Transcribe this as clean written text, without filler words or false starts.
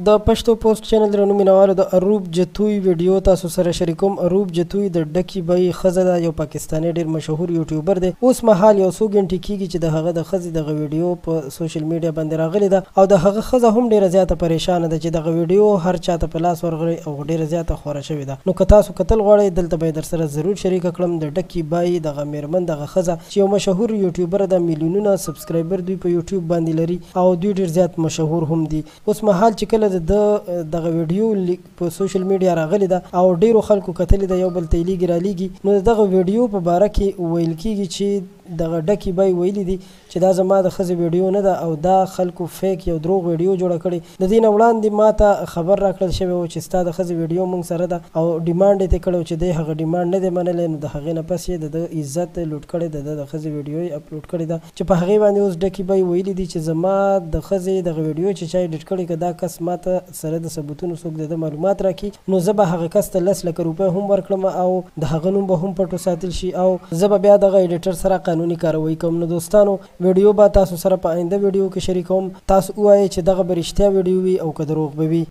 د پښتو پوسټ چینل درنو مینوالو د اروب جتوی ویډیو تاسو سره شریکوم. اروب جتوی د ډکی بای ښځه ده، یو پاکستاني ډیر مشهور یوټیوبر دی. اوس مهال یو څو غنټې کېږي چې د هغه د ښځې دغه ویډیو په سوشل میډیا باندې راغلی ده او د هغه ښځه هم ډیره زیاته پریشانه ده چې دغه ویډیو هر چاته په لاس ورغلی او ډیره زیاته خوره شوې ده. نو که تاسو کتل غواړئ دلته به در سره ضرور شریکه کړم. د ډکی بای دغه میرمن دغه ښځه چې یو مشهور یوټیوبر ده، میلیونونه سبسکرایبر دوی په یوټیوب باندې لري او دوی ډیر زیات مشهور هم دي. اوس مهال چې کله د دغه ویډیو په سوشل میډیا راغلی ده او ډیرو خلکو کتلی ده، یو بل ته یې لیږي رالیږي. نو دغه ویډیو په باره کې ویل کېږي چې دغه ډکی بای ویلي دي چې دا زما د ښځې ویډیو نه ده او دا خلکو فیک یو دروغ ویډیو جوړه کړې. د دې نه وړاندې ما ته خبر راکړل شوی و چې ستا د ښځې ویډیو موږ سره ده او ډیمانډ یې ترې کړی چې دی هغه ډیمانډ نه دی منلی. نو د هغې نه پس یې د ده عزت لوټ کړی ده، د ښځې ویډیو یې اپلوډ کړې ده چې په هغې باندې اوس ډکی بای ویلي دي چې زما د ښځې دغه ویډیو چې چا ایډیټ کړې، که دا کس ما ته سره د ثبوتونو څوک د ده معلومات راکړي نو زه به هغه کس ته 10 لکه روپۍ هم ورکړم او د هغه نوم به هم پټ وساتل شي او زه به بیا دغه ایډیټر سره قانوني کاروي کوم. نو دوستانو ویډیو به تاسو سره په آینده ویډیو کې شریکوم. تاسو ووایئ چې دغه به رښتیا ویډیو وي او که دروغ به وي.